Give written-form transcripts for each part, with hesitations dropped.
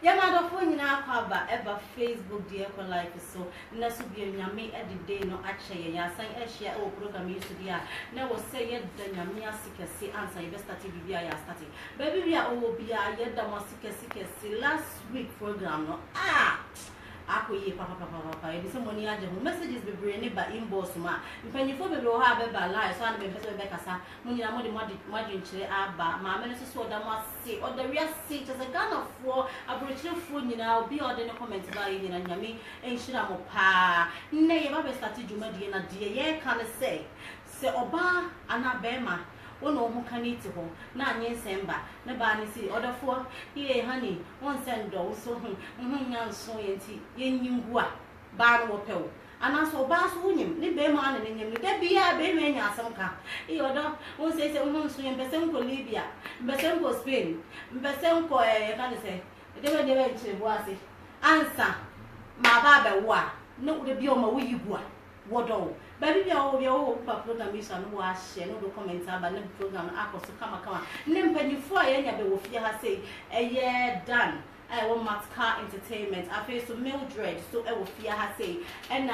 Yamada phone in our cover ever Facebook dear life so Nasubi Yami at the day no actually yasan Asia or program used to be never say yet the Yamia Sikasi answer you started to be a starting. Baby we are all be a yet the Masika last week program no Ako ye papa ebi se moni aje ho messages be brain ba inbox ma mpanifo be ro ha be ba live so an be pese be kasa moni na modi madwen kire aba ma me no so da mo se o da wi ase just a Ghana for abrochire fo nyina obi o de ne comment ba yi na nyame enhira mo pa nne ye ba be start djuma die na die ye kan say se oba ana be ma ono ho kaniti ho na anye semba ne ba ne si odofo ye honey won send do so nya so yenti yenyingu a ba no wo pewo ana so ba so nyim ne be ma ne nyim ne da bia be me nya asem ka e odo won say so yen besen ko Libya besen ko Spain besen ko ka ne say de be chire bo ase answer ma ba be wo a ne wo de bi o ma wo yigua wodo baby bia o program is no wa share no do comment aba ne program akoso kama ne mpanyifo a ye nya be wo fie ha say done I want Matka Entertainment I face to Mildred so I will fie ha say and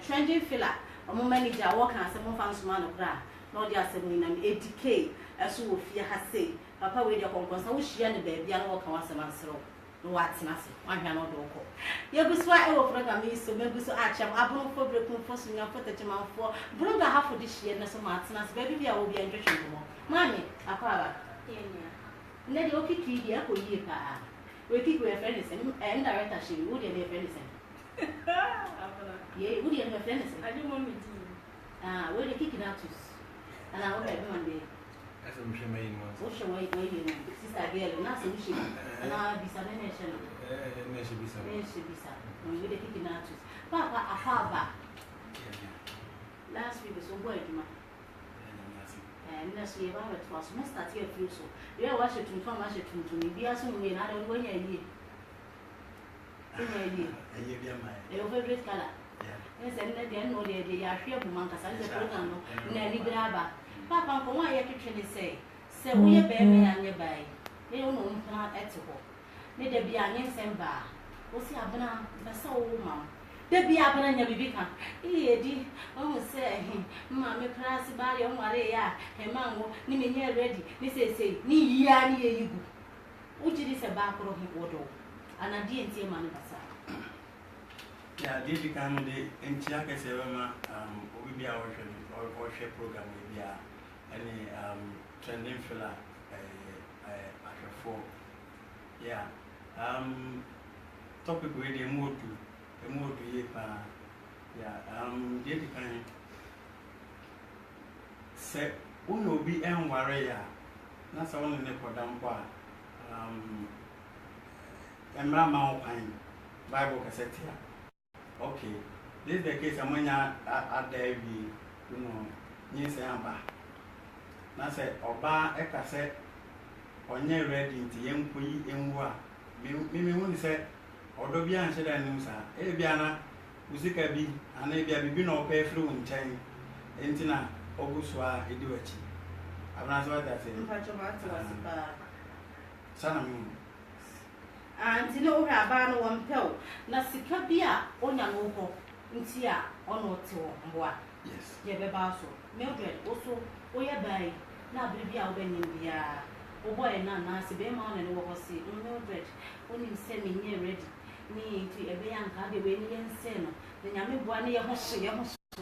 trending filler o mo manager work and some fans man of bra no dia say we na edk so wo fie ha say papa we dey konkonsa wo hia ne ba bia no work and wasem ansero no watena se wanhwa no do ko yeguswa e wo program yi so meguso acham abon fo brekun fo sunya fo techman fo broga ha fo this year na so matena se baby bia wo bia ndwetwe mo mami akwaba yenya ne de okiki dia ko yie pa we kick we friend is and director she would be friend is yeah would be friend is I do mommy we the kicking out and I will be one day as I'm sure my was so wait sister girl na so she and I be some nation she be some we the kicking out papa afaba last week so boy ma and that's the about it was must start here feel so yeah wash it to me be as we na do when you your favorite color yes and then no they are here man ka say program no na ni graba papa ko wa ye twetwe ni say we be me anye bai e no nfa etho ne da bia anye semba o si abena na sa wo ma de bia abena nya bibi kan e di o say ma me class ba ye nware ya e manwo ni me nya ready ni say ni yia ni ye yigu uji di se ba kro he wodo ana di entie ma no basa ya di kan de entia ke se ma obi bia wo hwe program bia any trending filler for yeah topic we dey modu ye pa yeah dey kan se uno bi enware ya na sa won ne kodam kwa emra ma okwan bible cassette ya okay this is the case amanya adabi you know nyi se aba na se oba e ka se onye ready nti yenkoyi enwu a me hu ni se odo bia nche da nim sa e bia na usika bi ana bia bibi na opa free nchen enti na ogusua edi wachi abana so that say mpacho ma ati wasipa sana mi anti no hwa aba no wompel na sika bia onya no ho nti a ono te wo mboa yes ye beba so Mildred also oye bai na bibia obenyim bia boy na se be ma na no wo se Mildred oni se me nye ready ni tu ebe ya nka be we ni yense no na nyame boa ne ye ho so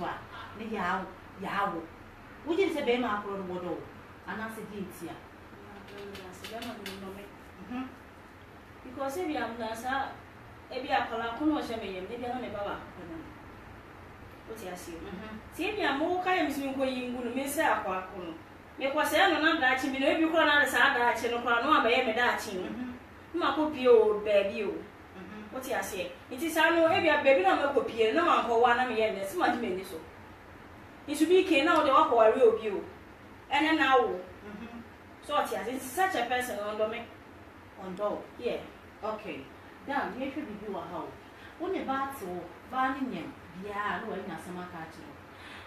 a ne yawo wuji se be ma akoro do bodo ana se di ntia se be ma do no me because if you am na sa e bia kola ko no hye me yem de bia no ne baba o ti asi ti e bia mo ka yem si nko yingu no me se akwa ko no me kwa se no na da chi bi no e bi ko na sa da chi no kwa no abaye me da chi no ma ko pie o baby o o ti asi iti sa no e bia baby na ma ko pie na ma ko wa na me ye ne se ma di me ni so isu bi ke na o de wa ko ware obi o ene na wo so o ti asi such a person on do yeah okay down ye should be wa how when the bat o ba ni nyem bia no wa nya sama ka chi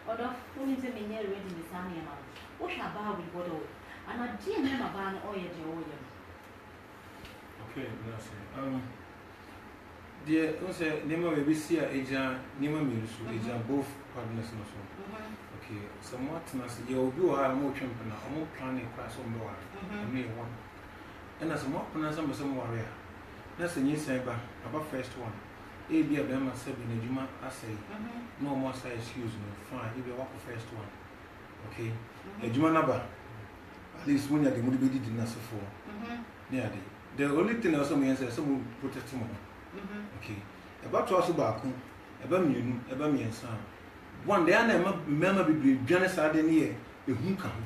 odo oni se me nye ready ni sa na ma o sha ba wi bodo ana die me ma ba no o ye de o ye Okay, that's it. The also Nemo will be see a agent, Nemo means agent both partners also. Okay, somewhat you'll do a more champion, a more planning class on the one. And as a more pronounced some warrior. That's a new saber about first one. A be a bema said in a juma, I say, no more say excuse me, fine, if you walk the first one. Okay, a juma number. At least when you're the moody did not for. Yeah, the only thing also means that someone protect him. Okay, about to us about me and son. One day I never be Janice Adenier, the whom come.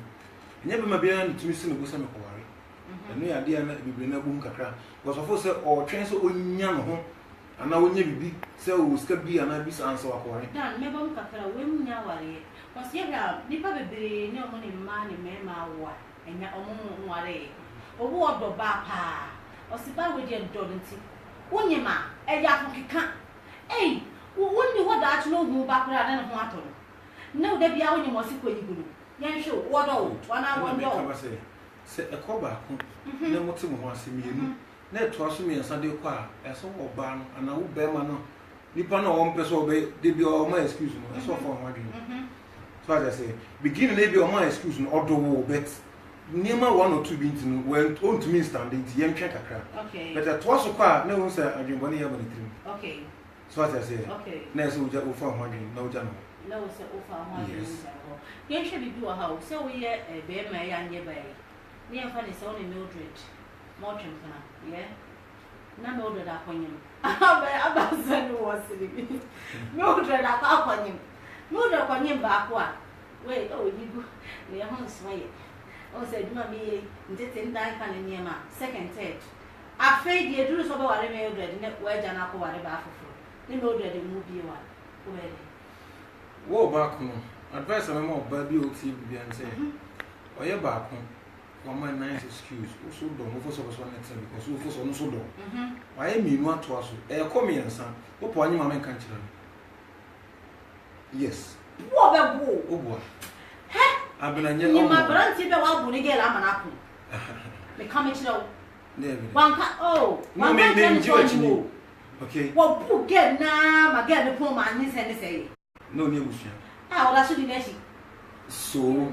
Never my being to miss him with some quarry. And we are dear be bring a boom cacra, was of course or chance of young home, and I will never be so scared be an abyss answer a quarry. Done, never cacra, women now worry. Was here, Nipper be no money, man, and mamma, and your own worry. Or what the bapa, or Sipa with your Dodenty. Unyema, a yakin can. Eh, wouldn't what that no move backward and water. No, there be only more sequel you do. Yan show, what old, 1 hour say a coba, no more to once in me. Net was me and Sunday qua, as all barn, and I will bear man. Nippon or one person obey, they be all my excuse me, so for my dream. So as I say, beginning maybe on my excuse or do war bets. Near 1 or 2 beans went on to me standing the young check a crap. Okay. But at was so quiet, no one said, I drink 1 year when it. Okay. So as I say, okay. Next will just offer 100, no general. No, sir, offer 100. Yes, should do a house, so we are a bear may and ye bay. Near funny is only Mildred. Morton, yeah? No Mildred upon him. About Sunday was silly. Mildred upon him. Mildred upon him backward. Wait, oh, you go. We are home sway. Oh, said Mammy, did in die can near ma. Second, third. I fade the address of our Mildred, where Janaco were about for. The Mildred move you one. Whoa, back home. Advice on a more baby old TV and say, or your back home. For my nice excuse, also don't move for one next time because we for so don't. I mean, what to us, a coming son, what one you man can't tell me. Yes. What a boo, oh boy. I've been a young my brother, I wouldn't get an apple. The coming to know. One cut, oh, one man George. Okay. What book get now? I get the poor man, his and say. No news. Oh, that's what you so.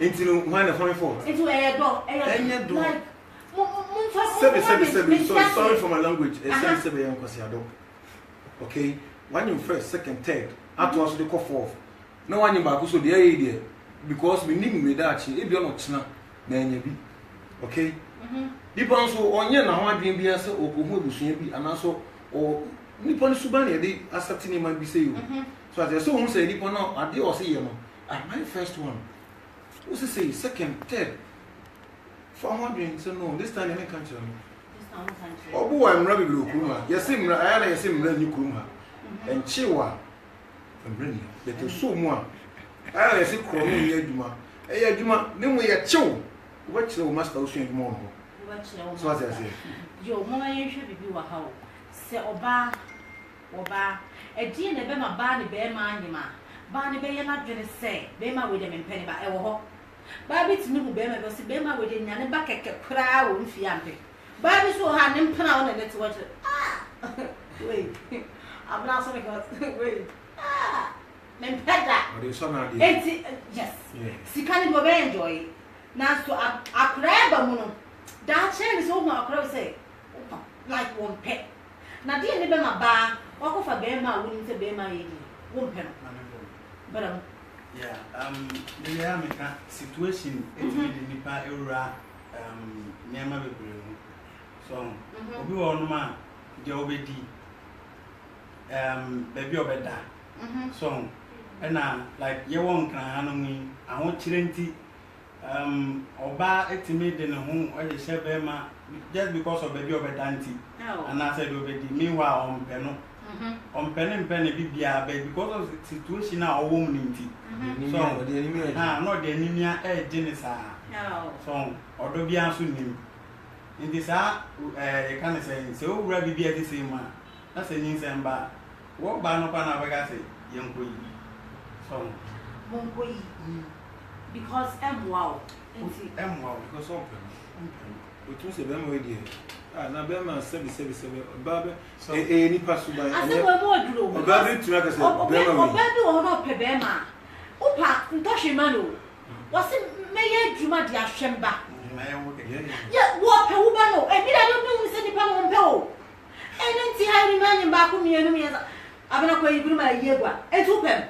Into mind of 24. Into a dog, like 777. Sorry for my language. 777 Cosiado. Okay, one in first, second, third. After us, the call forth. No one in Bakuso, the idea because we need me that if you're not snap, then you be okay. Nippon so on your now, I didn't be as a Oku, and also or Nippon Subani, the ascertaining might be saying. So as I saw him say, Nippon, I did or say, you know, I my first one. What's it say? Second, third. 400, so no, this time I can't tell me. Oh, boy, I'm Rabbi Lukuma. Yes, him, I had him, Renukuma. And Chiwa. And Renny. That is so more. I had a sick crony, Yaduma. Eh, Yaduma, then we are chill. What you must also in more. So as I say, your mother should be a how. Say, Oba, a dear Nebema Barney Bear Manima. Barney Bear not going to say, Bema with them in Penny by our Baby to me, Bema was Bema with in and back a crowd and fiampe. Baby so had him pound and it's water. Ah, wait, I'm not so because wait. Ah, then pet that. Yes, she can't go enjoy. Now, so I grab a moon. That chair is over across say, like one pet. Now, dear Bema bar, walk off a Bema wouldn't say Bema, won't pen. But yeah, the American situation is the Nipa era, Yama so, we all man, the obedi, baby obeda, so, and like you won't can, I want children, Oba estimate in a home or the Shebema just because of baby obedanti, and I said obedi, meanwhile on Peno. On pen and penny bibia, but because of the situation now, woman, so not the anemia, genisa. So, or do be answered him. In this, you can't say, so Rabbi be at the same man. That's a new samba. What Bano Panavagasi, young queen. So, because M. Wow, M. Wow, because open. Which was a memory, dear. na be man sebi babe ni pasu ba ase we mo duro babe tuna ka se be ma oba bi o no pe be ma opa ntohwe ma no wose meye djuma dia hwemba ya wo pe wo ba no e bi da do mi se ni pa mo pe o ene nti ha ni ma nyi ba ko mienu mi ya abena ko yi bi ma ye gwa e tu pem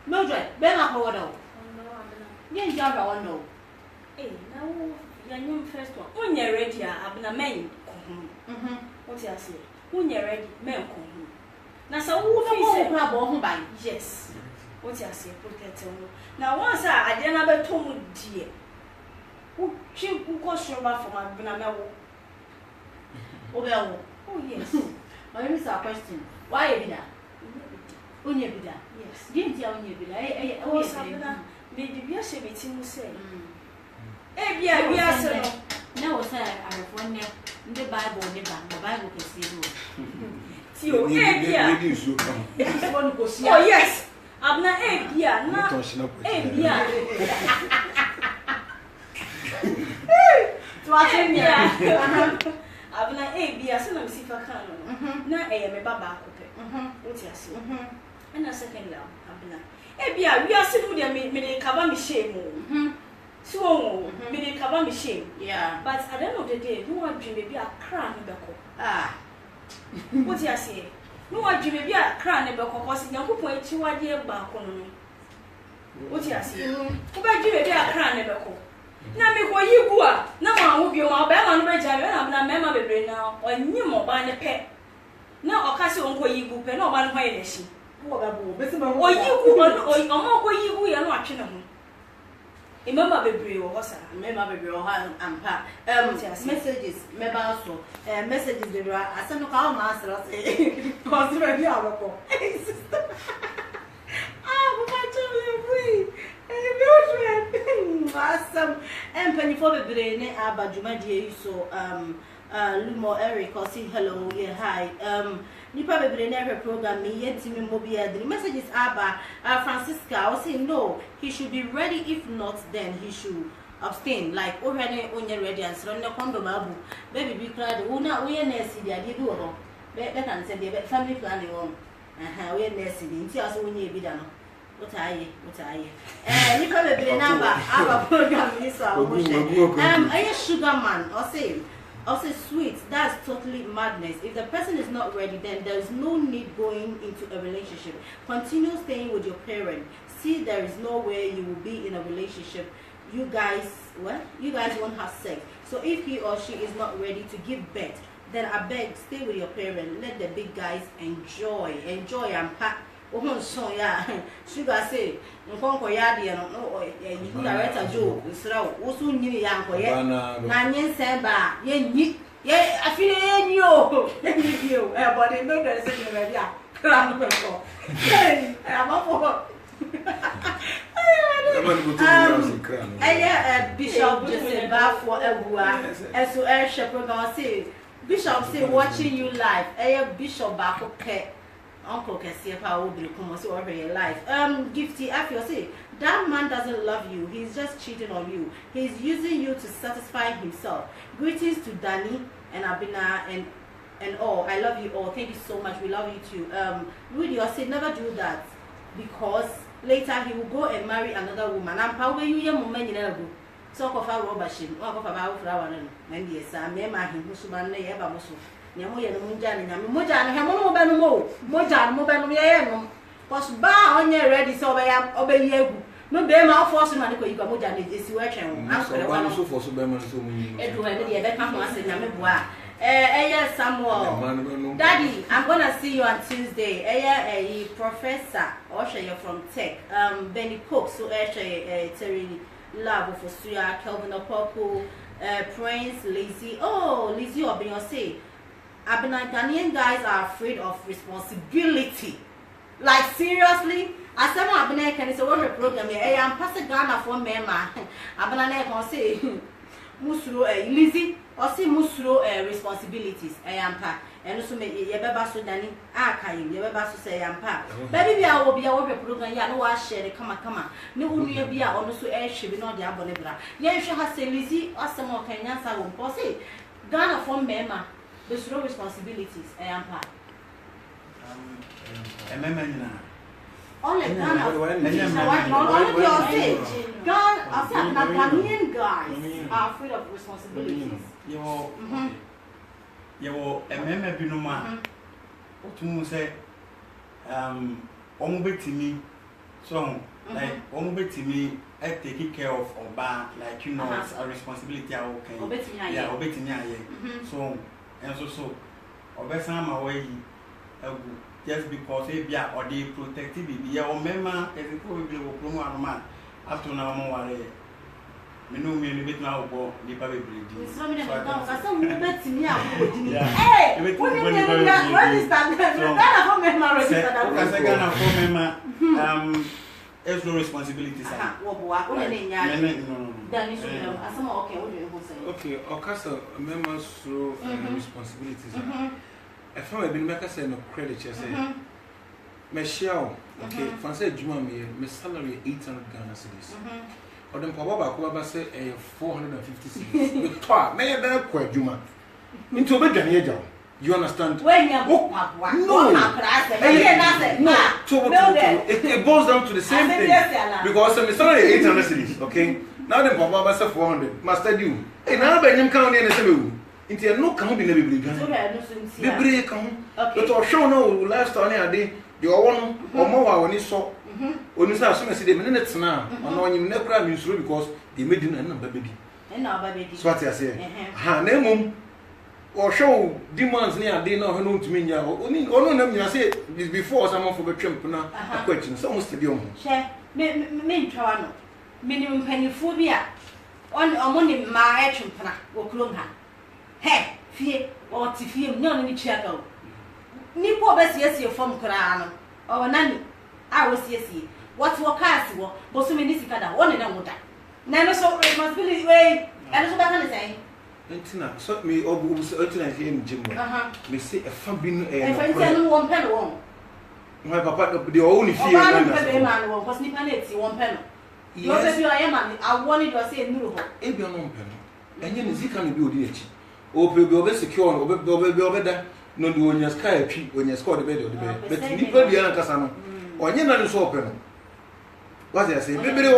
no joy be ma ko wo do ye nja ba wo no na wo ya nyum first one onye ready abena men what you say onye ready men ko hu na sa wo fi se ko abo ho ban yes what you say protect no na once ade na be to mu die wo twi ko shoba for my abena mewo obewo oh yes my name is a question why ebida onye bida yes dinti onye bida o sabena me di bia she beti mu say bia bia so no na wo say arefo ne the Bible ne ba the Bible ke see do ti o bia this one go see oh yes abna bia na bia to atenya abna bia so na me sifa kan no na me baba akopɛ woti ase na second law abna bia wi ase mu de me kaba me shame so me dey cover me shame yeah but at the end of the day no one dream be a crown be ko what you say no one dream be a crown be ko cause Nyankopon echi wade ba ko no what you say ko ba dream be a crown be ko na me ko yigu a na ma wo bi o ma ba ma no be jare na me ma bebre na onyi mo ba ne pe na o ka se on ko yigu pe na o ba no ho ye na shi wo ba bo be se ma o yigu o ma ko yigu ya no atwe na ho remember baby or hosa remember baby or ampa messages meba so messages dey asano ka o ma asra say cause baby awako my child free awesome empany for baby ne abadjuma die so Lumo Eric or say hello yeah hi nipa bebre na every program me yentimi mobia the messages aba Francisca or say no he should be ready if not then he should abstain like already onye ready and so na condom abu baby be cried una we nurse dia dey do ho be can say dey family planning on we nurse dey nti aso onye bi da no what aye nipa bebre na aba program ni so aye sugar man or say also sweet, that's totally madness. If the person is not ready, then there's no need going into a relationship. Continue staying with your parent. See, there is no way you will be in a relationship. You guys won't have sex. So if he or she is not ready to give birth, then I beg, stay with your parent. Let the big guys enjoy and pack. Oh, so yeah, sugar say, no ya no, you director Joe, also knew young for ye. Nanyan Samba, ye, I feel you, but they know there's a crown people. I'm up for Bishop just back for a and so Air Shepherd say, Bishop say, watching you live, Bishop back okay. Uncle can see if I will be come see over your life. Gifty, I feel say that man doesn't love you. He's just cheating on you. He's using you to satisfy himself. Greetings to Danny and Abena and all. I love you all. Thank you so much. We love you too. Rudy, I say never do that because later he will go and marry another woman. I'm probably you young woman in a so of our rubber shim or of our flower and yes, I may my him who's man ever muscle. Nyamoya no munjani nyame moja no hemo no benu mo moja no benu ye no cause ba onye ready so obeyi egu no be ma force no ko yiba moja no esi we twen akore wa no so force be ma so munyi edu e de be ka ho ase nyame boa Samuel Daddy, I'm gonna see you on Tuesday. A professor or you from Tech Benny Cook so Terry Love for Suya Kelvin Opoku Prince Lizzie or Beyonce. Abena Ghanaian guys are afraid of responsibility. Like seriously, as some Abena can say what program here. I am Pastor Ghana for Mema. Abena can say musuro Lizzie or say musuro responsibilities. I am pa. And also me yebeba so dani akayi yebeba so say am pa. Baby we will be our program ya no wa share kama. Ne unu bia ono so hwe bi no de abone bra. Ye hwe ha say Lizzie or some Kenyan sa wo say Ghana for Mema. the slow responsibilities ampa all the Ghana Ghanaian guys are afraid of responsibilities. You remember Binoma? What you say? Omubetimi, so like Omubetimi, I take care of Oba, like you know, it's a responsibility. Okay, Obetimi, so and so, Obesam away. Just because they are or they protective, be our member, as a probably will promote a man up to now more. Me know me a bit now about the baby breeding. So many bet me out. Hey, when you register, that home member registered. There's no responsibilities. Okay, or castle members through responsibilities. I found a bit make us no credit, I say. Michelle, okay, fancy Juma me, my salary 800 Ghana cedis. Or then Papa say 450 cedis. You talk, may I bear quite Juma into a bed. You understand? When you it boils down to the same thing. Because my salary 800 cedis, okay? Now then Papa say 400, master due. And now by him counting in the same. Inti no kan bi na bebre kan but o show no last on here dey the owo no o mo wa oni so oni sa so mesi dey me ne tena ona onyim na kura mi nsuro because dey medi na na babedi so what you say ha na mum o show demands ni ade na o no ntumi nya oni ono na nya say before someone for betwem na akwati so mo stedi o she me ntwa no minimum panifo bi a on omo ni ma etwempna wo klom ha. Hey, fear or Tiffy, no need check. Nipo best yes, your form crown or nanny. I was yes, what will cast you, but so many cicada, one in a water. Never so responsibility way, and so that say. Entina, so me or here in Jim. Me say a fabin if I tell one pen wrong. My papa, the only fear man was nipping 1 pen. Yes, I am. I wanted to say no. If you're no pen, and you can be the Obe secure, Obeda, no do on your sky, when you score the bed of the bed. But Nipa Diana Casano, or Yenan is open. What I say, baby,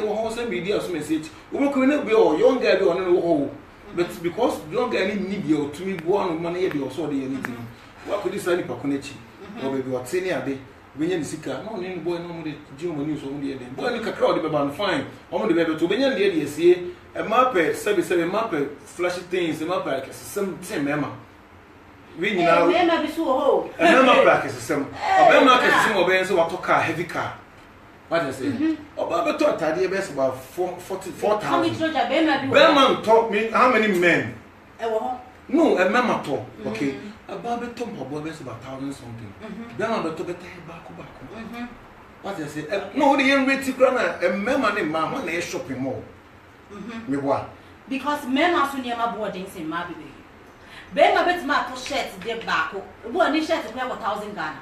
horse and media message. We couldn't be all young guy on the whole. But because young guy need you to me one money or so the anything. What could you say, Paconetti? Or maybe what senior day? Benyan Sika, no name boy, no Jim news on the day. Boy, you can crowd the baby fine. On the baby to Benyan lady, see. A map, 77 map, flashy things, a map like some member. We now be so whole. A member back is some. A member is some obeying so what to car, heavy car. What I say? About the idea best about 44,000. Berman taught me how many men? No, a member talk. Okay. A barber top of boys about 1,000 something. Berman to get back. What I say? No, the young rich grana, a member named Mamma, a shopping mall. Me what? Because men are so near my boardings in my baby. Ben, my best mark for shirts, dear back. One shirt to play 1,000 Ghana.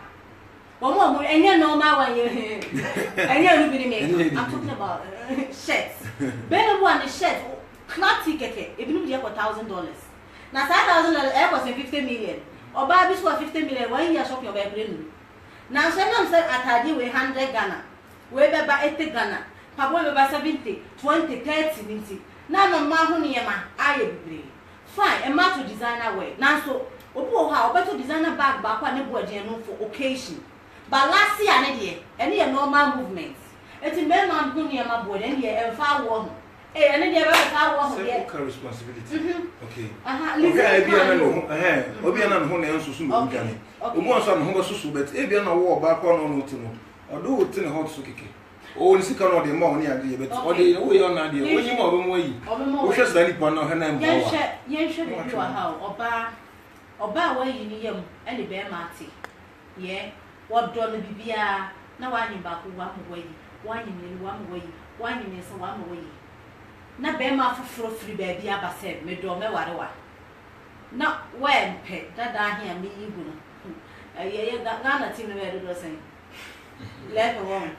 One more, and you know my one you and you're really I'm talking about shirts. Ben, one is shirt, club ticket, if you get $1,000. Now, $5,000 was 50 million. Or Barbie's worth 50 million, 1 year shop your baby. Now, someone said at a 100 Ghana. We by 80 Ghana. Papa by 70, 20, 30, 20. Now, no man, I agree. Fine, a man to designer way. Now, so, how better designer back and a board for occasion. But last year, any normal movements. It's a man who near my board and here and far warm. And then you have a responsibility. Okay. Okay, Obiana Hone and Susu. Okay. Once on Homer Susu, but Abiana war back on no to know. Or do it in a hot suki. Oh, the second of the morning idea, but all the way on idea. When you more way, we just let it one of her name. Yes, should you a how or bar way in him and the bear marty. Yeah, what done be beer? No one in back one way, one in one way, one in one way. Na bema for free baby aba said me do me ware na when pet that down here me igu no Ghana team no do say 11 1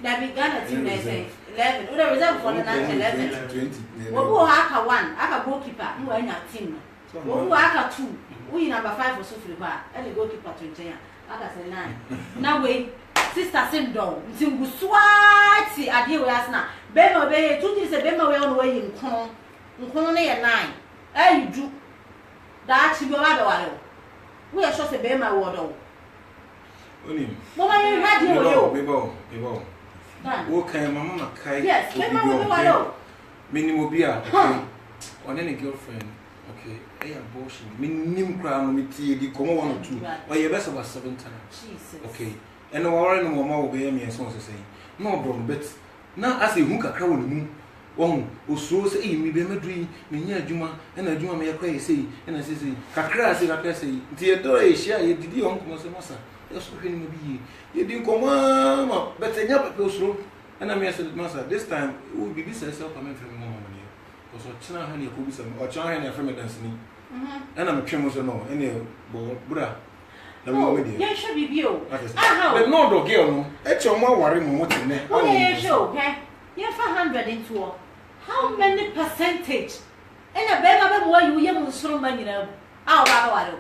that be Ghana team na say 11 we reserve for the 11 20 20 wo go aka 1 aka goalkeeper no anya team Who aka 2, we number 5 or so free bar, and the goalkeeper to Jaya. Aka say 9. Now wait, sister send down. Until we swati at you last night. Bema way, 2 days a Bema way on the way in Con. Nkonne 9. Eh you do. That you go out. We are sure say Bema wodo. Onim. Mama you ready o. Bebo. Wo kan mama makai. Yes, Bema wodo. Minimum bia, okay. On any girlfriend, okay. Abortion. Minimum crime with the common 1 or 2. Or your best about 7 times. Jesus. Okay. And no worry no more will be me and so on say. No bro, but now I say who can crowd the moon. Oh, so say me be medri, me near Juma, and a Juma may acquire say, and I say, Kakra say, I say, Theodore is share, you did your uncle Massa. That's what you be. You didn't come on, but I never go through. And I may say, Master, this time it will be this self coming from Mama. So China honey could be some or China from a dancing. And I'm a tremor no, any bra. Yeah, should be you. But no dog girl, no. It's your more worry, what in there. Oh, yeah, sure, okay. You're 500 into how many percentage? And a better boy, you young strong man, you know. Our Baba.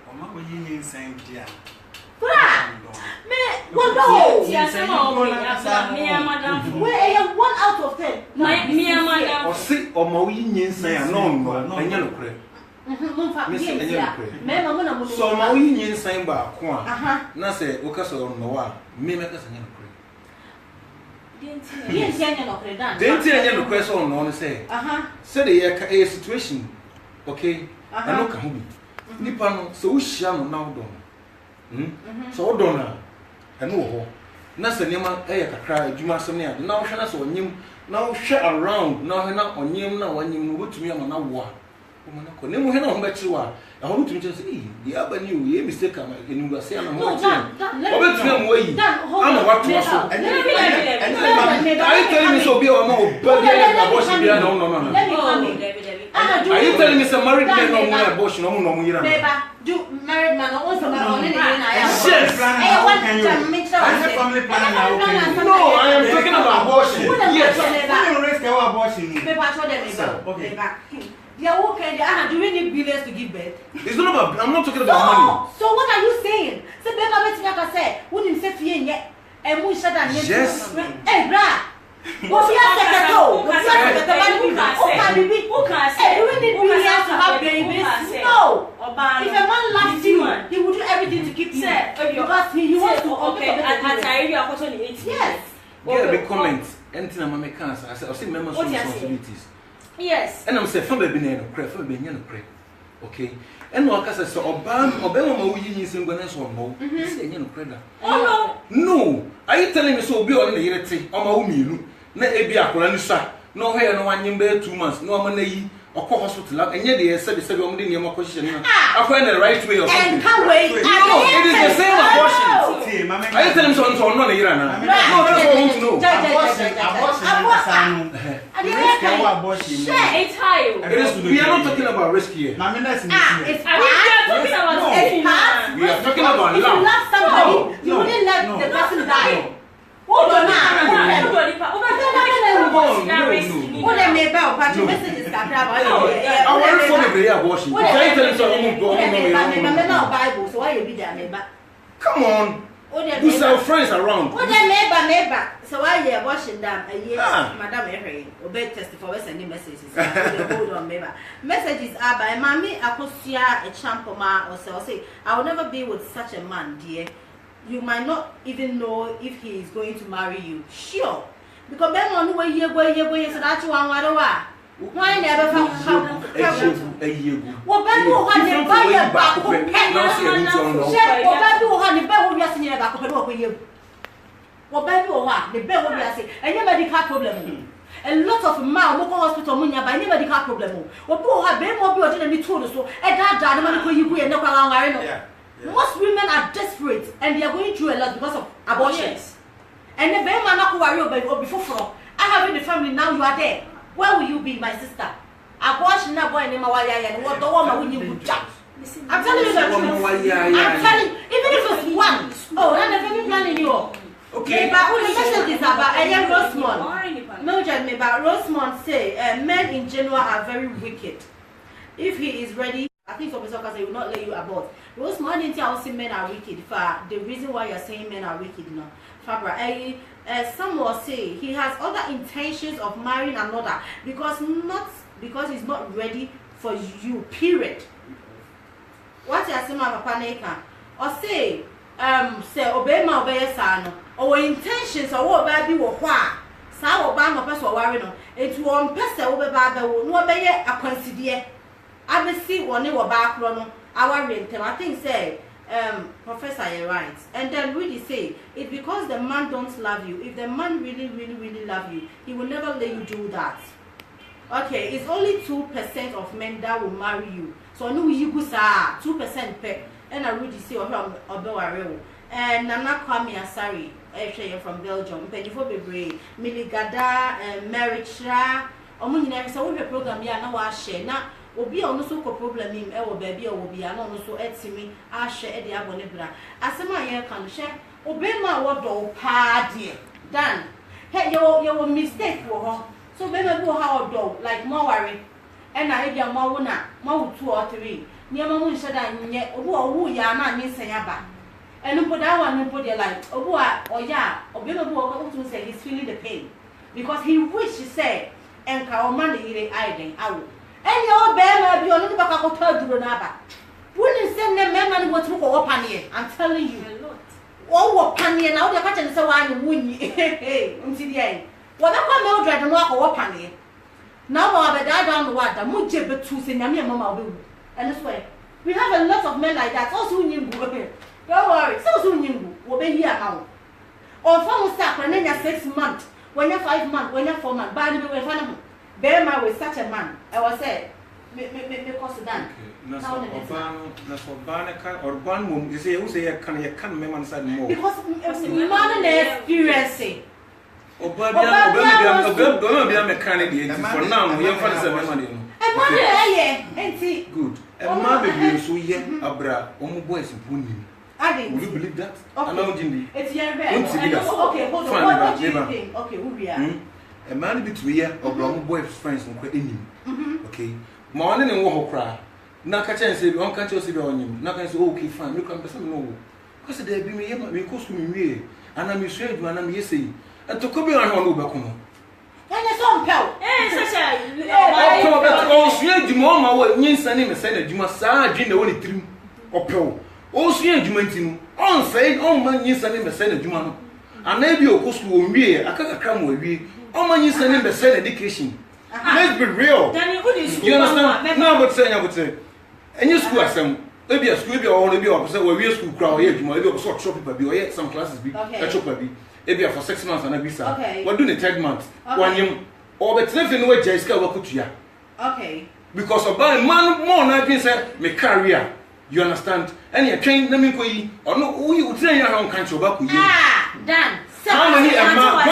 Mama, we need same dear. Me, what no? Yes, me and madam. Where I am 1 out of 10. Me and madam. Or sick or Mawin say, no, and yellow crack. So Mawin saying by Quan. Nasa, Ocaso, Noah, Mimikas and yellow crack. Yes, yeah, Didn't tell you the question on say. Said a situation. Okay, I know Kahubi. Nippon, so sham now done. So donna. I know. Nasa Nima, cry, Juma Sonia. Now Shana on him. Now shut around. Now not on him. Now when you move to me, I'm not war. Nemo Hena bet you are. I want to just say, the other new, you mistake. You will say, I'm not saying. I'm waiting. I'm what to also. Are you telling me so be or more? But no. Are you telling me some married man or more abortion? No, do married man also on any yes, family planning. No, I am talking about abortion. Yes, you risk our abortion. Okay. They are okay. Do we need billions to give birth? It's not about. I'm not talking about money. So what are you saying? Say, baby, I say, wouldn't say fear yet, and we shut down. Yes. Hey, bra. What's your second toe? Who can say? Do we need billions to have babies? No. If a man loves you, he will do everything to keep you. Because he wants to. Okay. Yes. Get a big comment. Anything I'm making cancer. I said, I'll see members of responsibilities. Yes. And I'm saying, from the beginning, for being a crack. Okay. And no, because I saw Obama, we use in Ghanaian or no. Say, you know, credit. Oh, no. Are you telling me so? Be on the year, on my own. Na ebia akola nisa no hair no wan nyimbe 2 months no amana yi okọ hospital and yet they said om dey niem akọhye na afa na right way or something and can wait it is the same abortion see mama are you telling me so no na yira na no that's what I want to know abortion it's high it is we are not talking about risk here mama that's it's talking about we are talking about love you love somebody you wouldn't let the person die. Hold on now. What they may bow, but your messages got I want to follow the abortion. I tell you something. Bible, so why you be there, neighbor? Come on. You sell friends around. What they neighbor. So why you washing down a year, Madam Henry, obey testify sending messages. Hold on, neighbor. Messages are by Mammy Akosia, a champoma, or so say, I will never be with such a man, dear. You might not even know if he is going to marry you. Sure. Because then on the way you so that's one why never found a year. What Bible had the buyer back? What Bible had the bell we are seeing back over you. What Bible had the bell we are saying, and your medical problem. A lot of local hospital money by any medical problem. What people have been more than any told us so, and that dynamic you and no around. Most women are desperate and they are going through a lot because of abortion. Yes. And the very man not worry about before. I have in the family now. You are there. Where will you be, my sister? Abortion na boy and what the woman when you would jump. I'm telling you the truth. I'm telling you, even if it's one. Oh, and the family planning you. Okay. But all the message is about Rosemont. No, just me about Rosemont say men in general are very wicked. if he is ready, I think some people say will not let you abort. Because more than I will say men are wicked. For the reason why you're saying men are wicked, no. Fabra, some will say he has other intentions of marrying another because he's not ready for you. Period. What you say, my papa neka? Or say obey my obey son. Or intentions or what baby or why? Sa or ban or person or worry no. It won't pass over baby no obey a consider. I see one or back run. Our rent, I think say. Professor, you're right. And then really say it's because the man don't love you. If the man really love you, he will never let you do that. Okay, it's only 2% of men that will marry you. So I know you go sa 2% per. And I really say and Nana Kwame Asari, actually from Belgium. Before Bebre, Miligada, marriage, never so we program ya na wa share na. Obi ono so ko problem him e wo baby o obi ana ono so etimi a hye e de abone bra asema ye kan hye obema wo do pa de dan he yo mistake wo ho so bema bi wo ha o do like more worry e na e bia mo wo na mo wo 2 or 3 niam mo hye da nye obi o wo ya na anyi senya ba enu poda wa nu poda like obi a oya obema bi wo ko to say he's feeling the pain because he wish he said enka o man ire aiden awo any old bear be on the back of her naba. Wouldn't send them men what to go up on here. I'm telling you. Oh, what panny now they're catching so I win ye. Until the end. Well, I'm going to drag them walk up on here. Now I'll be down the water. Mujib but two sing me mamma will. And this way. We have a lot of men like that. Also, you don't worry. So soon you will be here now. Or phone staff when you're 6 months, when you're 5 months, when you're 4 months. By the way, fan bear man with such a man. I was said, me cost done. Na for Banaka or Banmum, you say, who say, can you come man side more? Because man experiencing. Obama mechanic for now, we have money. Good. A man baby so ye abra, boys in Puni. Will you believe that? Okay. It's your bed. Okay, hold on. What do you think? Okay, who we are? A man between here or brown boy friends and quite in him. Okay. Morning and walk cry. Now catch and say, don't catch us on him. Now can say, okay, fine, you can some no. Because they be me, we cost me, and I'm straight when I'm yesterday. And to come on all over. And it's on pal. Such oh, sweet Jumoma, what means sending a senate, you must say, the only trim or pill. Oh, sweet Jumentin, on say, oh, man, you sending a senate, Jumano. And maybe your cost will be a come with me. Oh, man, you sending the same education. Let's be real. You understand? No, but say, I would say. And you school some, maybe a school or maybe opposite where we school crowd here, maybe a sort of shopping, or some classes be a shopper maybe for 6 months and a visa. Okay. We're doing the 3rd month. One year, or the 10th in which I scale what could you. Okay. Because of buying man more than I can say, my career. You understand? And you train them in or no, who you train your own country about you. Ah, done. How many a man?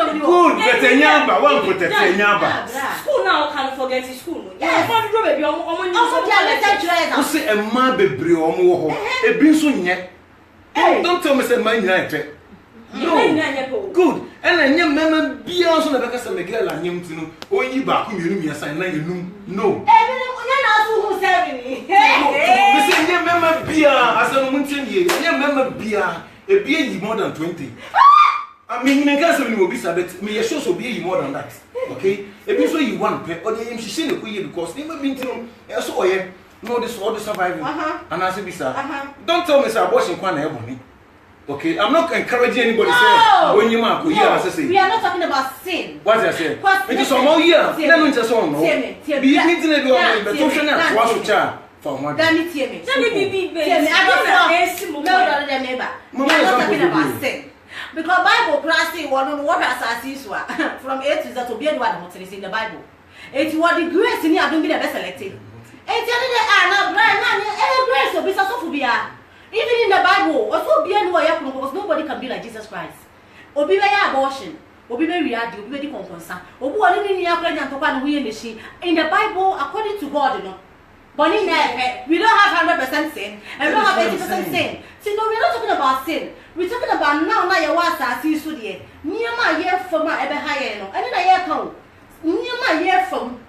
Good, but a yamba, one put a yamba. School now can't forget his school. Yes, I say a man be brio, a brinson yet. Don't tell me, say, my night. No, good. And I never remember be also the because of a girl and him to know. Oh, you back whom you assign no. Who's having me? We say, you remember beer as a woman 10 years. You remember beer, a beer more than 20. I mean, in case of you will be sabbath, may show so be more than that. Okay? If you say you want, or the aim she seen a queer because never been to so I know this all the surviving. And I say, Bisa, don't tell me, sir, washing one ebony. Okay, I'm not encouraging anybody to say when you mark here, as I say. We are not talking about sin. What I say? It is some more year. Let me just on. Be it to the but don't show child for one. Let me tell me. Let me be. I don't know. We are not talking about sin. Because Bible class one what as from A to Z to be what in the Bible. It's what the grace in here don't be the best selected. It's not grace will be so even in the Bible, also be because nobody can be like Jesus Christ. Obi abortion, obi reality, obi concern. Obi in the Bible, according to God, you know. But in there, we don't have 100% sin, and we don't have 80% sin. See, no, we're not talking about sin. We're talking about now you want to see so dear. Near my year for my ever higher, and then I come. Nyama here from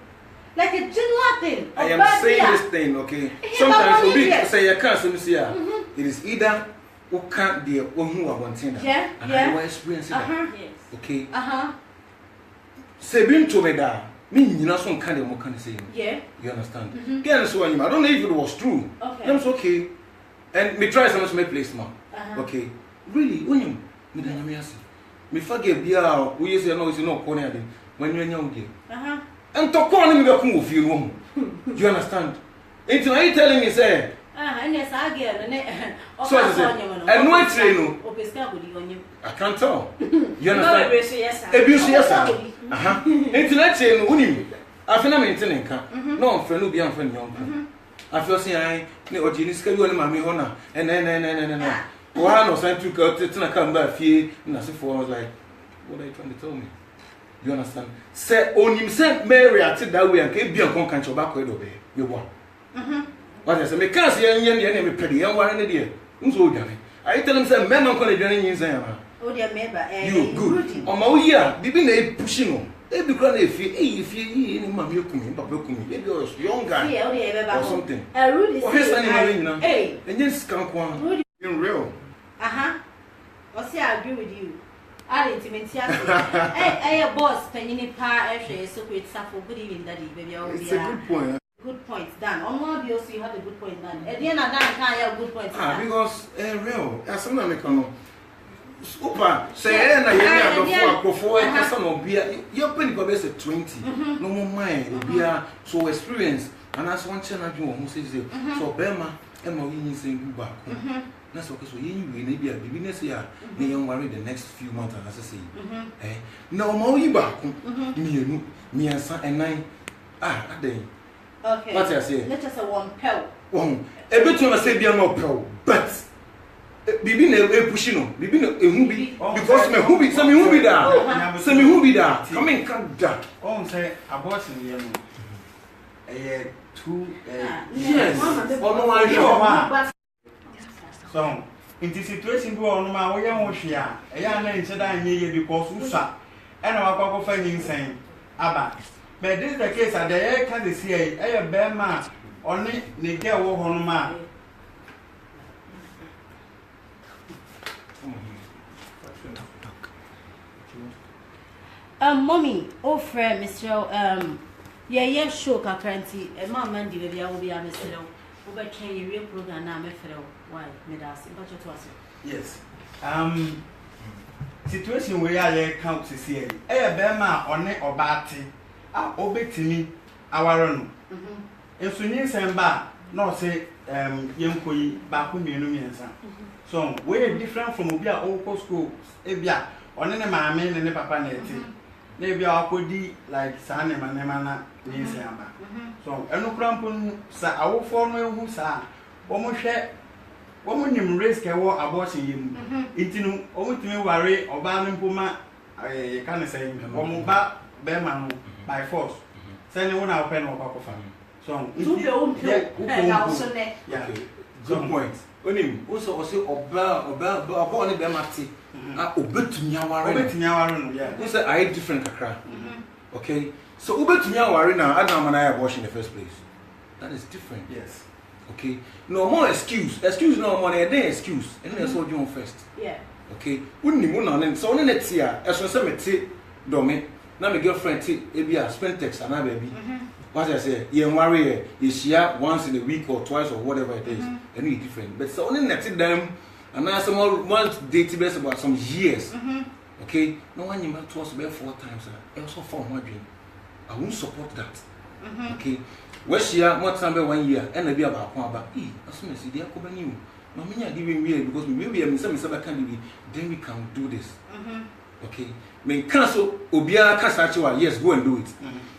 like a general thing. I am saying this thing, okay? Sometimes we say you can't see it is either who can't be who are wanting that. Yeah. And I will experience that. Yes. Okay. Say been to me that me you know some kind of more can say. Yeah. You understand? Again, so I don't know if it was true. Okay. That's okay. And me try some to make place now. Okay. Really, when you me the nyame ase. Me forget bia we say no is no corner dey. When you nyam dey. And to call me be come feel room. You understand? It's now you telling me say and yes I get so and no train no. I can't tell. You understand? Abuse yes sir. It's not train no unim. Afina maintain nka. No friend no be am friend yon. I feel say I ne ojini ska bi woni mama ho na. No. Why no send to come back fie na se for was like what are you trying to tell me? You understand? Say onim say Mary at that way and ke bi an kon kan choba ko do be. You wa. What I say me can say yen me pedi yan ware ne de. Nso odwane. I tell him say men non kon adwane yin say na. O de member you good. O ma wo here bibi na pushing no. E bi kra na efie ni mama ekumi papa ekumi. E bi was young guy. Yeah, o de be ba. Or something. Rudy say. Hey. Enye scan kwa. In real. I say I agree with you. I intimate hey, boss, penny pa, so great stuff for good evening, daddy, baby. It's a good point. Good point, Dan. On one view, you have a good point, Dan. At the end of that, I have good points. Because, real, as soon as I come Super, say, and I before I can some beer. Your penny probably say 20. No more mind, beer, so experience. And that's one channel you who says it. So, Bema, Emma, we need to say goodbye. That's okay. So you maybe a Readiness here. Me young worry the next few months as I say. No more you back. Me and son and nine. Day. Okay. What I say? Let us a one pill. One. A bit to say be no pill, but Bibi ne pushing no. Bibi no because me who be some who be there. Some who be there. Come in come down. Oh say abortion here no. Two yes. Oh no I sure. So, in the situation go on my way on Shia, a young man said I need you because you sat, and our couple finding saying, Abba. But this is the case at the air can see a bear man, only the girl on man. Mommy, oh, friend, Mr. Yeah, sure, currently, a man, Mandy, baby, I will be a Mr. Over can real program now, my fellow. Why, Medas? Yes. Situation where I count to see a bema on it or batty. I obey to me, our own. If you need some bar, no say, young koi, back with me, so we're different from Ubia old school. Ebia, on any mamma and the papa native. Maybe I could be like Sanny Manemana, Nisamba. So, and no crampon, sir, I will form who sir. Almost share. Woman him risk a war abortion him. It only to me worry or ban puma. I can't say one back bearman by force. Send one out pen or papa family. So, yeah, good point. Onim also oba born be mati. Obetumi aware. Yeah. This I different kakra. Okay. So obetumi aware na Adam and I abortion in the first place. That is different. Yes. Okay. No more excuse. Excuse no more. They excuse. And that's what you want first. Yeah. Okay. Wouldn't you know? So on the next year, as well as me domi. Now my girlfriend ebia spend text and baby. What I say, you marry you share once in a week or twice or whatever it is. Any different. But so on the next them and now some once database about some years. Okay. No one you might toss about 4 times. I also found my dream. I won't support that. Okay. Where she are more time 1 year and be about one about as soon as they are coming new. No mean I giving me because maybe I'm some can be then we can do this. Okay. May cancel Obia Casatua, yes, go and do it.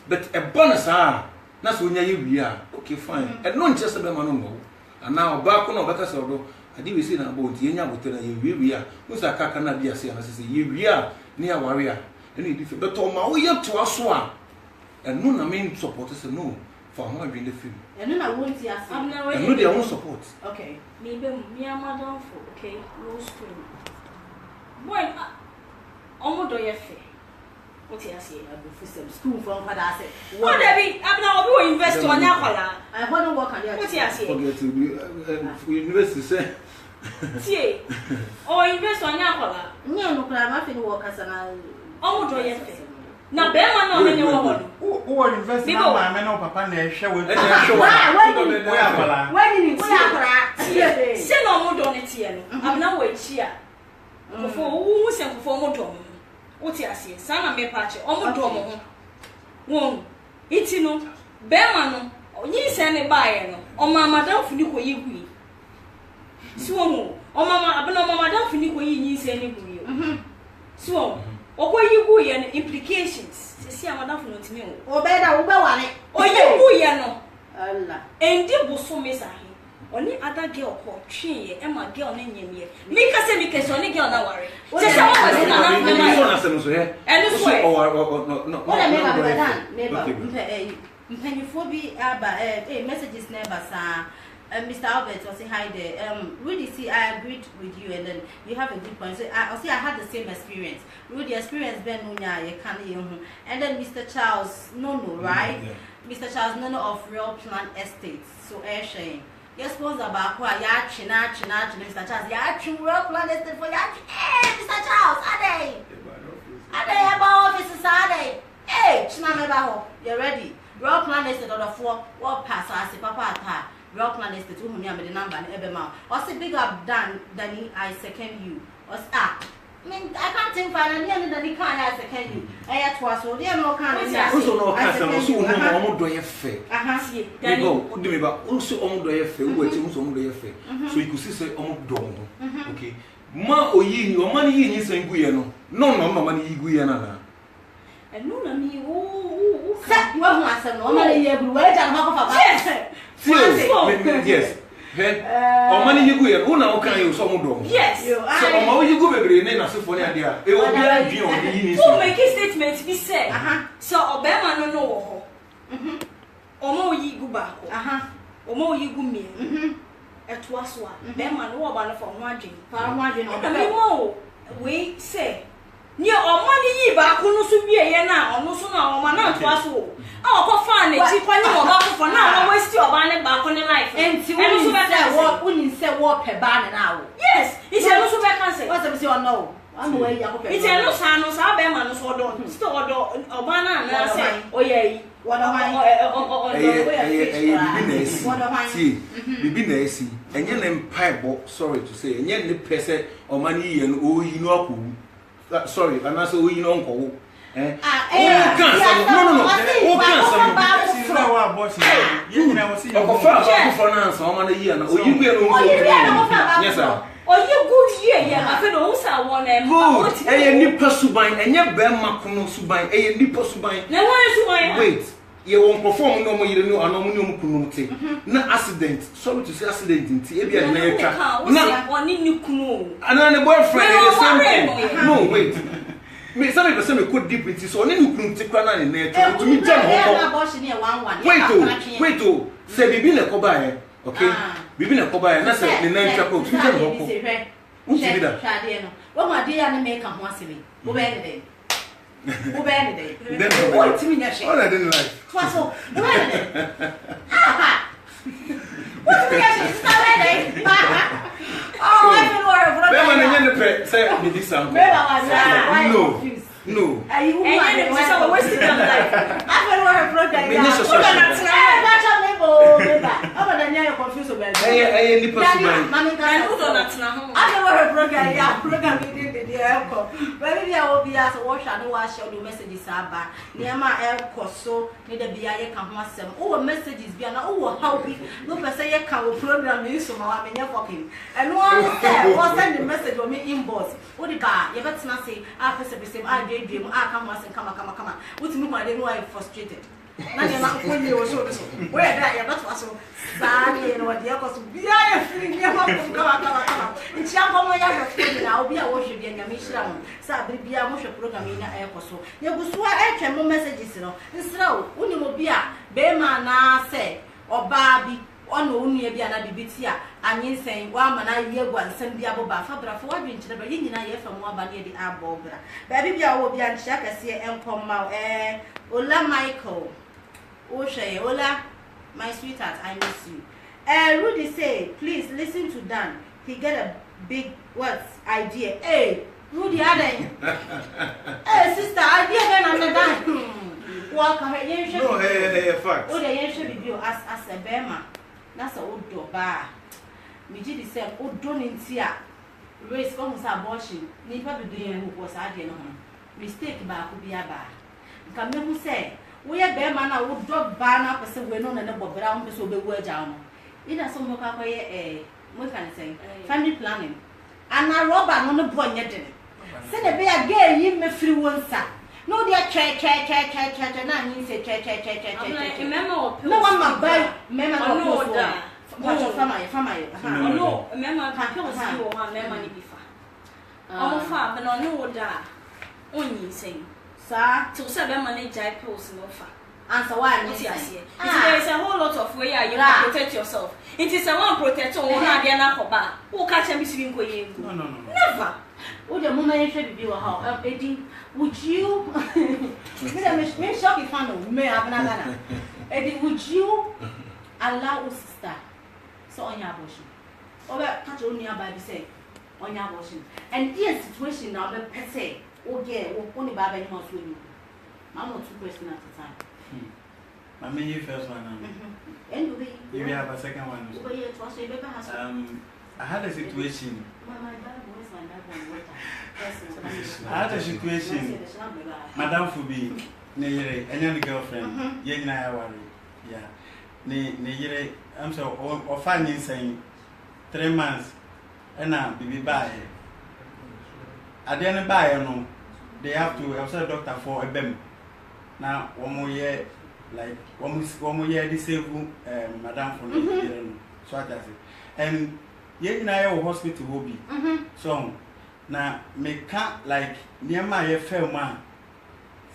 But a bonus that's when you are okay, fine. And not just a man and now back on better so I did see about Yenya would tell you we are who's a cacana be a say, we are near warrior. Any different but on my way up to us one. And none I mean supporters no. For how I bring the film. And then I won't see us. I'm not ready. I know their own support. Okay. Maybe me and madam for okay, no screen. Boy, almost do you fair. What you say? School from what I say. What Debbie? I'm now going to invest on Yakola. I want to work on your. What you say? Forget to university say. See, or invest on Yakola. No, I'm not going to work as an Oh, do you say? Now, Bema, no, anyone. Who are investing in my men or papa and share with when you say no more on it here. I'm now wait here. For who sent for more drum. What you say? Sana me patch, almost drum. Won't it no? Bema no, you send a buyer no, or mamma don't finish what you Swom, or mamma, but no mamma don't finish what you send it. Swom. Or where you go and implications. See, I'm not from me. Or better, or you go, no. Allah. And dear Bosso Mesa. Only other girl called Tree, and my girl named me. Make us say because only girl now worry. Just and this way, no, what I never done, never. Pennyphobia, but messages never, sir. Mr. Albert was saying hi there. Rudy, see, I agreed with you, and then you have a good point. So I had the same experience. Rudy experienced Ben Munya, you can't hear him. And then Mr. Charles Nono, right? Yeah. Mr. Charles Nono of Real Plan Estates. So Shane. Yes, suppose about why Mr. Charles, Yachin Real Plan Estate for Yachin. Hey, Mr. Charles, are they about offices? Are they? Hey, Chinameba, you're ready. Real Plan Estate on the 4 what pass, I say, Papa. Real Plan Estate, who me the number and Ebema. Or say big up than I second you. Or I mean, I can't think finally than he can't I second you. I had was so dear no kind of also no custom, so no more do you fair. They go, do me about also on do you fair, which is on do you fair. So you could see say on dom. Okay. Ma o yin your money in saying Guyano. No money Guyana. And no, I mean, you want my son, no money, you wait and half of yes. Or money you go, who now can you some dom? Yes. So, how you go every name as for idea? It will be a so make a statement to be said. So, Obama no. Omo yi go back. Omo yi go me. At was one. Bema no about from one drink. No, we say. Near or money ye back, who knows to be a now, or no sooner or man to us all. Oh, for it, cheap one for now, I waste your banner back on the life. And see what wouldn't say what per banner now. Yes, it's a little back and say, what's your no? I'm away. It's a little son of Abena or don't store or banner and I say, oh, yea, what am I? See, be nice, and your name pipe, sorry to say, and yet the person or money and oh, you know. Sorry, and I said, we don't go. No. Yes, sir. Or you good year, I feel also one and good. A nipper subine, and your bema kuno subine, a nipper subine. No one is my wait. You won't perform no more, you know, anomonium kunumte. No accident. Sorry to say accident in Tia and nature. No, one in you kuno. Another boyfriend. No, wait. Me some people say me could deep into so any kun ti kwana in nature to me jam wait oh say bibi na koba e okay bibi na koba e na say the nature ko to jam ho ko unti bi da shade no wo ma de ya na make ho asebe wo be ne dey what me nya she all I didn't like so wo be ne what me nya she start dey oh, I don't worry. Never say me this uncle. No. Are you wasting your life? I don't worry, brother. I'm confused about it. I don't worry, brother. Yeah, program the airport. Maybe I will be as a wash and wash all the messages are near my airport. So, need a BIA come once. Oh, messages be an how we look at say a cow program is so I'm in your fucking. And one was send the message on me inbox. What the bar? You better not say, after the same I dream, I come once and come. What's me? I didn't know I'm frustrated. Not when you were so where that you're not so sad and what the other be I feeling come. It's young for my I'll be a worship and a mission. Sabri be a worship program in an airport. You will swear I can more messages, you know. Instead of Unimobia, Bema na say, or Barbie, or no, only a Biana Bibitia, anyin sen wa ma na ye gwansam bi aboba fa bra fa wadwe nkyere bra yin nyina ye fa mo aba ne di abobra ba bi bia wo bia nkyia kase enkomma Ola Michael Oshaye Ola my sweetheart I miss you. Rudy say please listen to Dan, he get a big what idea. Hey Rudy Aden. Hey sister idea then and Dan. Walk her yen should. No, hey, fact. Oh the yen should be as a bema. That's a old door bar. Me did the same old don't in tia. Race comes abortion. Nipa be doing who was idea no mistake ba could be a bar. Come who say we are bear man, I would drop ban up as a way known and about brown to be word down. It has some more a what can I say? Family planning. And I rob on the point yet. Send a bear gay, you may free one sir. No, dear, and I mean, say, no one my buy, member, no, that. No, member, can't kill you or money before. Oh, father, no, that. Only saying. Sir, to 7 money jack post no far. Answer why I see. There is a whole lot of way you protect yourself. It is a one protector or not the anacoba. Who catch a missing going? No. Never. Would your moment should be how? Eddie, would you? May shop if I know, may Abena Ghana. Eddie, would you allow us sister so on your abortion? Or catch only by the say on your abortion. And in situation now, the per se. Okay, only Baba in house with you. I'm not 2 questions at a time. I mean, you first one. Anyway, you have a second one. I had a situation. I had a situation. Madame Fubi, near any girlfriend, young I worry. Yeah. Near, I'm so or finding saying 3 months and now be by. At the end of the they have to have a doctor for a BEM. Now, 1 more year, like 1 more year, disabled Madame for the year. So I say, and yet in our hospital will be. So now, me can't like near my fair man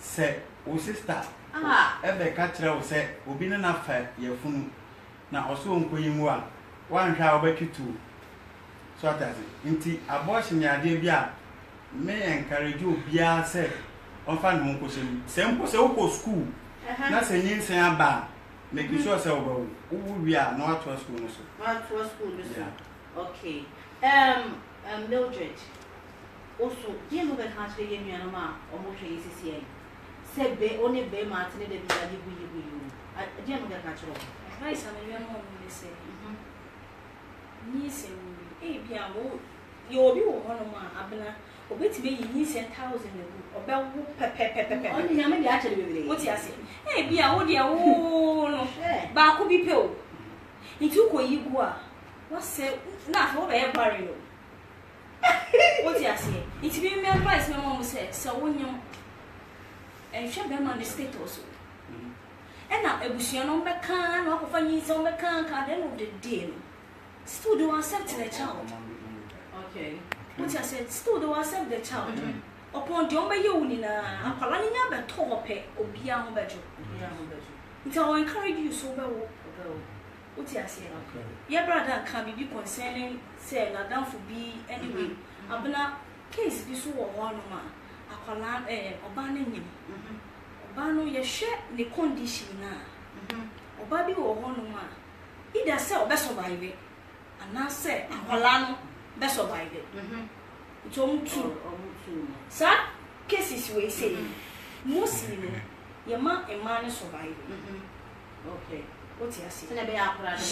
say, oh, sister, ever catch her say, will be enough fair, your phone. Now, also, one shall back you too. So I say, into abortion, your dear. May encourage you bia say on fan home question simple say go school na say yin say aba make sure say we are not to school no so not to school no okay Mildred also do you know that how to yen you ma o mo hwe yisi say be only be martin de bi agi bu do you know that how to advice am you know me say ni say e bia wo you obi wo hono ma Abena obeti be yin 10,000 obe wo pepepepe oni nyame de ache de bebere what you say eh bia wo de wo no ba ko bi pe o itu ko yigu a what say na fo be bare no what you say it be me advice me mom say so wonyam en hwe be man the status and na ebusia no be kan no akofa yin so be kan ka den of the day no still do accept the child. Okay. What I said, still do accept the child. Upon the Omba Unina, a Palania but tope or beyond bedroom. It will encourage you so well. What I say, your brother can be concerning, say, not down for be anyway. Abena case be so one man, a Palan, or banning him. Bano, you share the condition now. Or Baby or one man. Either sell best survive it, and now say, a Palano. Best survive it. It's only true. Sir, cases we say mostly your man and man survive. Okay. What you say?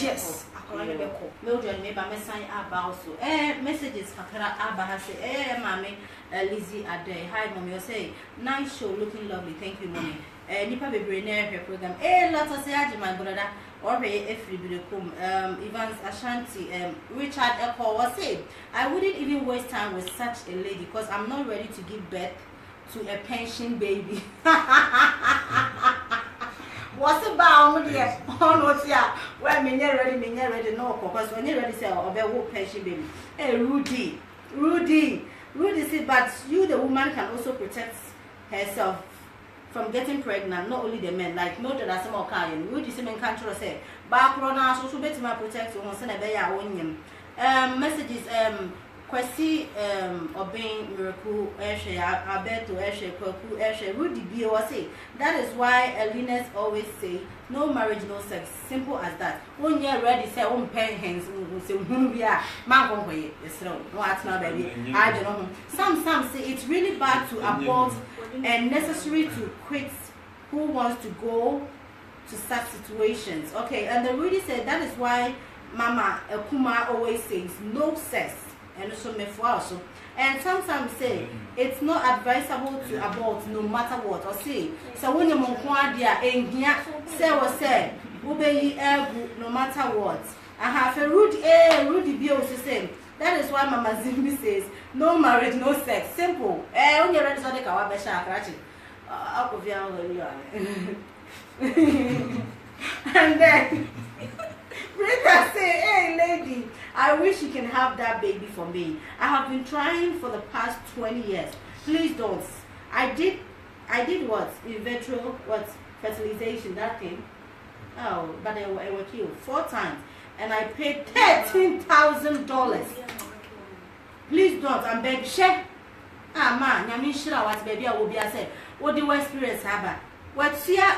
Yes, Mildred, maybe I sign about so. Messages for Abba has say, Mammy, Lizzie at day. Hi, Mommy, you say, nice show, looking lovely. Thank you, Mommy. Nipa be brainer her program. Let us say, my brother. Or if you do Evans Ashanti, Richard Echo was saying, I wouldn't even waste time with such a lady because I'm not ready to give birth to a pension baby. What's about dear? Oh no, yeah. Well, me ready, no, because when you're ready, say, oh, be pension baby. Hey, Rudy said, but you, the woman, can also protect herself from getting pregnant, not only the men, like no that some kind, we just men can't say back run so better my protect on send a bear messages Kwesi obeying miracle abeto kwaku Rudy B was say that is why Readiness always say no marriage, no sex, simple as that. When you're ready, say on pen hands, say we are man go away. Yes, no, what's my baby? I don't know. Some say it's really bad to abort and necessary to quit. Who wants to go to such situations? Okay, and the Rudy said that is why Mama Kuma always says no sex. And also me for also. And sometimes say it's not advisable to abort no matter what. Or say so when you monkwa dia enhia say obey no matter what. I have a Rudy B also say that is why Mama Zimbi says no marriage, no sex. Simple. When you're ready to take our best and then Rita say, hey lady, I wish you can have that baby for me. I have been trying for the past 20 years. Please don't. I did what? In vitro, what? Fertilization, that thing. Oh, but I was killed 4 times. And I paid $13,000. Please don't. I'm begging. Share. Ah man, I mean sure what baby I will be I said. What do you experience have? What's here?